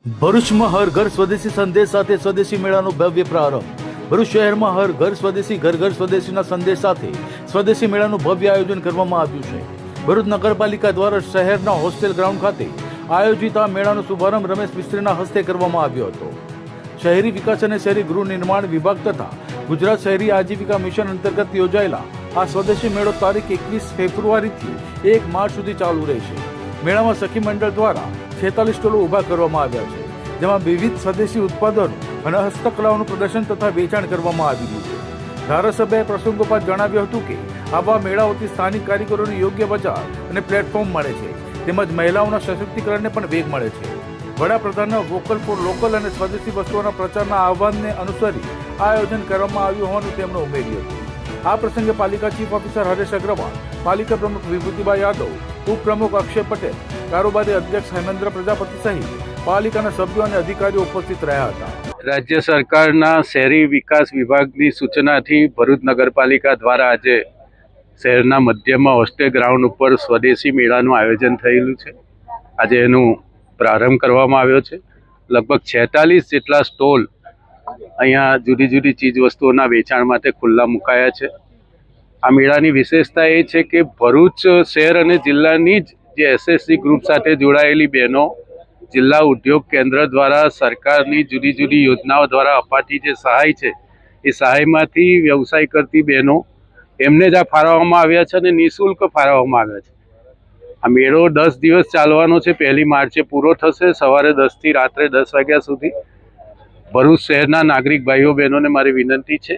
ભરૂચમાં હર ઘર સ્વદેશી સંદેશ સાથે સ્વદેશી મેળાનો ભવ્ય પ્રારંભ। ભરૂચ શહેરમાં હર ઘર સ્વદેશી ઘર ઘર સ્વદેશીના સંદેશ સાથે સ્વદેશી મેળાનું ભવ્ય આયોજન કરવામાં આવ્યું છે। ભરૂચ નગરપાલિકા દ્વારા શહેરના હોસ્ટેલ ગ્રાઉન્ડ ખાતે આયોજિત આ મેળાનો શુભારંભ રમેશ મિસ્ત્રીના હસ્તે કરવામાં આવ્યો હતો। શહેરી વિકાસ અને શહેરી ગૃહ નિર્માણ વિભાગ તથા ગુજરાત શહેરી આજીવિકા મિશન અંતર્ગત યોજાયેલા આ સ્વદેશી મેળો તારીખ 21 ફેબ્રુઆરીથી 1 માર્ચ સુધી ચાલુ રહેશે। મેળામાં સખી મંડળ દ્વારા 46 સ્ટોલો ઊભા કરવામાં આવ્યા છે, જેમાં વિવિધ સ્વદેશી ઉત્પાદનો અને હસ્તકલાઓનું પ્રદર્શન તથા વેચાણ કરવામાં આવ્યું છે। ધારાસભ્યએ પ્રસંગોપાત જણાવ્યું હતું કે આવા મેળાઓથી સ્થાનિક કારીગરોને યોગ્ય બજાર અને પ્લેટફોર્મ મળે છે, તેમજ મહિલાઓના સશક્તિકરણને પણ વેગ મળે છે। વડાપ્રધાનના વોકલ ફોર લોકલ અને સ્વદેશી વસ્તુઓના પ્રચારના આહવાનને અનુસરી આ આયોજન કરવામાં આવ્યું હોવાનું તેમણે ઉમેર્યું હતું। આ પ્રસંગે પાલિકા ચીફ ઓફિસર હરેશ અગ્રવાલ, પાલિકા પ્રમુખ વિભૂતિબા યાદવ, ઉપપ્રમુખ અક્ષય પટેલ, કારોબારી અધ્યક્ષ હેમેન્દ્ર પ્રજાપતિ સહિત પાલિકાના સભ્યો અને અધિકારીઓ ઉપસ્થિત રહ્યા હતા। રાજ્ય સરકારના શહેરી વિકાસ વિભાગની સૂચનાથી ભરૂચ નગરપાલિકા દ્વારા આજે શહેરના મધ્યમાં હોસ્ટેલ ગ્રાઉન્ડ ઉપર સ્વદેશી મેળાનું આયોજન થયેલું છે। આજે એનું પ્રારંભ કરવામાં આવ્યો છે। લગભગ 46 જેટલા સ્ટોલ અહીંયા જુદી જુદી ચીજ વસ્તુઓના વેચાણ માટે ખુલ્લા મુકાયા છે। આ મેળાની વિશેષતા એ છે કે ભરૂચ શહેર અને જિલ્લાની જ જે એસએસસી ગ્રુપ સાથે જોડાયેલી બહેનો જિલ્લા ઉદ્યોગ કેન્દ્ર દ્વારા સરકારની જુદી જુદી યોજનાઓ દ્વારા અપાતી જે સહાય છે એ સહાયમાંથી વ્યવસાય કરતી બહેનો એમને જ આ ફાળવવામાં આવ્યા છે અને નિઃશુલ્ક ફાળવવામાં આવ્યા છે। આ મેળો 10 દિવસ ચાલવાનો છે। 1 માર્ચે પૂરો થશે। સવારે 10 થી રાત્રે 10 વાગ્યા સુધી ભરૂચ શહેરના નાગરિક ભાઈઓ બહેનોને મારી વિનંતી છે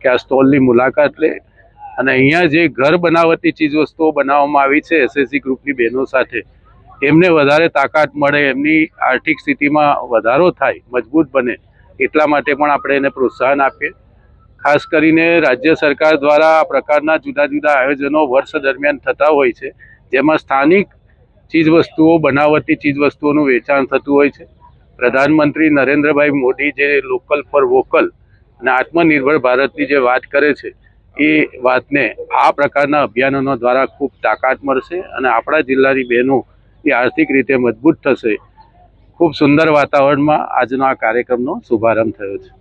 કે આ સ્ટોલની મુલાકાત લે અને અહીંયા જે ઘર બનાવટી ચીજ વસ્તુઓ બનાવવામાં આવી છે એસએસસી ગ્રુપની બહેનો સાથે, એમને વધારે તાકાત મળે, એમની આર્થિક સ્થિતિમાં વધારો થાય, મજબૂત બને, એટલા માટે પણ આપણે એને પ્રોત્સાહન આપીએ। ખાસ કરીને રાજ્ય સરકાર દ્વારા આ પ્રકારના જુદા જુદા આયોજનો વર્ષ દરમિયાન થતા હોય છે, જેમાં સ્થાનિક ચીજવસ્તુઓ, બનાવટી ચીજવસ્તુઓનું વેચાણ થતું હોય છે। પ્રધાનમંત્રી નરેન્દ્રભાઈ મોદી જે લોકલ ફોર વોકલ અને આત્મનિર્ભર ભારતની જે વાત કરે છે એ વાતને આ પ્રકારના અભિયાનોનો દ્વારા ખૂબ તાકાત મળશે અને આપણા જિલ્લાની બહેનો એ આર્થિક રીતે મજબૂત થશે। ખૂબ સુંદર વાતાવરણમાં આજનો આ કાર્યક્રમનો શુભારંભ થયો છે।